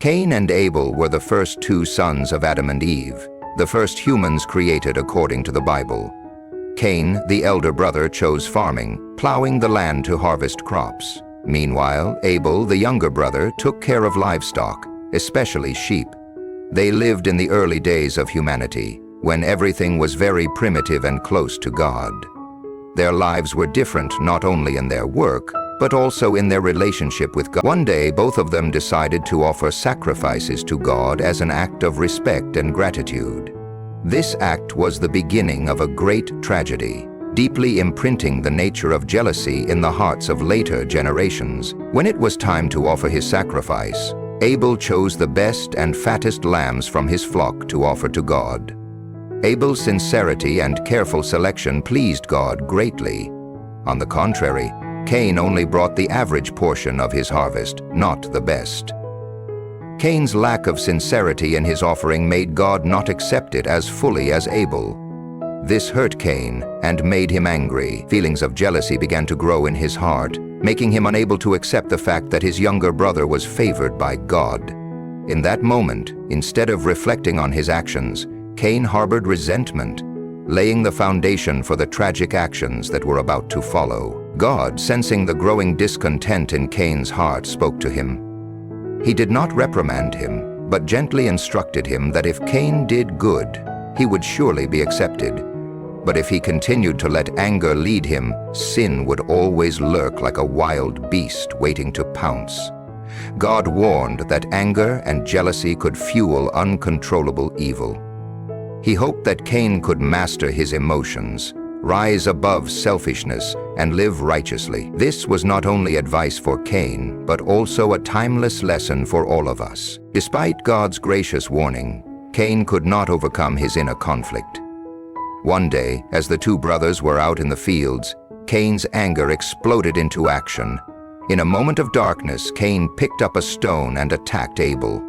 Cain and Abel were the first two sons of Adam and Eve, the first humans created according to the Bible. Cain, the elder brother, chose farming, plowing the land to harvest crops. Meanwhile, Abel, the younger brother, took care of livestock, especially sheep. They lived in the early days of humanity, when everything was very primitive and close to God. Their lives were different not only in their work, but also in their relationship with God. One day, both of them decided to offer sacrifices to God as an act of respect and gratitude. This act was the beginning of a great tragedy, deeply imprinting the nature of jealousy in the hearts of later generations. When it was time to offer his sacrifice, Abel chose the best and fattest lambs from his flock to offer to God. Abel's sincerity and careful selection pleased God greatly. On the contrary, Cain only brought the average portion of his harvest, not the best. Cain's lack of sincerity in his offering made God not accept it as fully as Abel. This hurt Cain and made him angry. Feelings of jealousy began to grow in his heart, making him unable to accept the fact that his younger brother was favored by God. In that moment, instead of reflecting on his actions, Cain harbored resentment, laying the foundation for the tragic actions that were about to follow. God, sensing the growing discontent in Cain's heart, spoke to him. He did not reprimand him, but gently instructed him that if Cain did good, he would surely be accepted. But if he continued to let anger lead him, sin would always lurk like a wild beast waiting to pounce. God warned that anger and jealousy could fuel uncontrollable evil. He hoped that Cain could master his emotions, rise above selfishness, and live righteously. This was not only advice for Cain, but also a timeless lesson for all of us. Despite God's gracious warning, Cain could not overcome his inner conflict. One day, as the two brothers were out in the fields, Cain's anger exploded into action. In a moment of darkness, Cain picked up a stone and attacked Abel.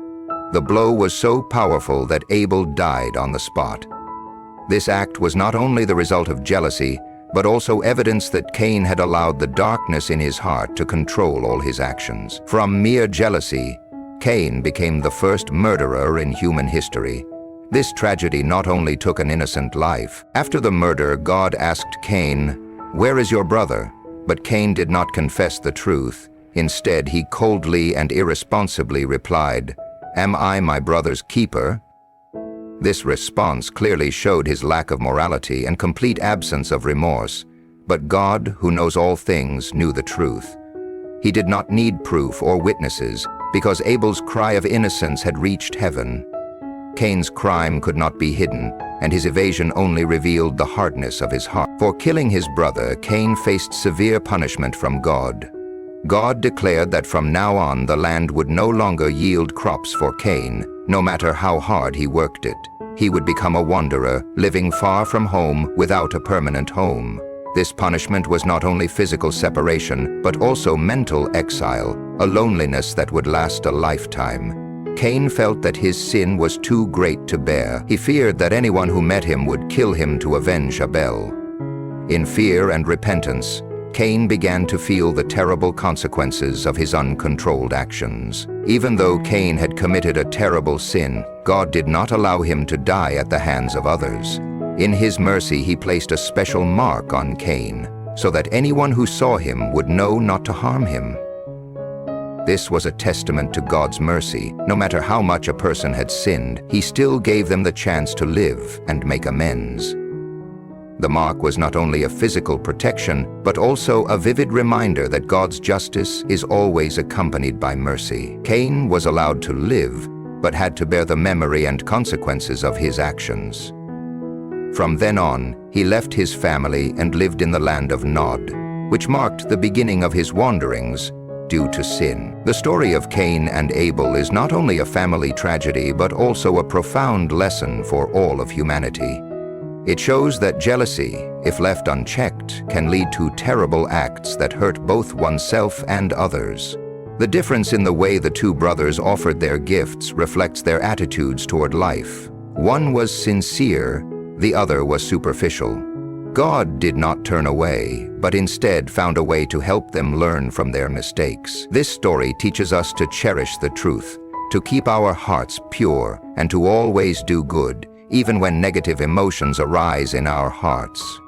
The blow was so powerful that Abel died on the spot. This act was not only the result of jealousy, but also evidence that Cain had allowed the darkness in his heart to control all his actions. From mere jealousy, Cain became the first murderer in human history. This tragedy not only took an innocent life. After the murder, God asked Cain, "Where is your brother?" But Cain did not confess the truth. Instead, he coldly and irresponsibly replied, "Am I my brother's keeper?" This response clearly showed his lack of morality and complete absence of remorse. But God, who knows all things, knew the truth. He did not need proof or witnesses, because Abel's cry of innocence had reached heaven. Cain's crime could not be hidden, and his evasion only revealed the hardness of his heart. For killing his brother, Cain faced severe punishment from God. God declared that from now on the land would no longer yield crops for Cain, no matter how hard he worked it. He would become a wanderer, living far from home without a permanent home. This punishment was not only physical separation, but also mental exile, a loneliness that would last a lifetime. Cain felt that his sin was too great to bear. He feared that anyone who met him would kill him to avenge Abel. In fear and repentance, Cain began to feel the terrible consequences of his uncontrolled actions. Even though Cain had committed a terrible sin, God did not allow him to die at the hands of others. In his mercy, he placed a special mark on Cain, so that anyone who saw him would know not to harm him. This was a testament to God's mercy. No matter how much a person had sinned, he still gave them the chance to live and make amends. The mark was not only a physical protection, but also a vivid reminder that God's justice is always accompanied by mercy. Cain was allowed to live, but had to bear the memory and consequences of his actions. From then on, he left his family and lived in the land of Nod, which marked the beginning of his wanderings due to sin. The story of Cain and Abel is not only a family tragedy, but also a profound lesson for all of humanity. It shows that jealousy, if left unchecked, can lead to terrible acts that hurt both oneself and others. The difference in the way the two brothers offered their gifts reflects their attitudes toward life. One was sincere, the other was superficial. God did not turn away, but instead found a way to help them learn from their mistakes. This story teaches us to cherish the truth. to keep our hearts pure and to always do good, even when negative emotions arise in our hearts.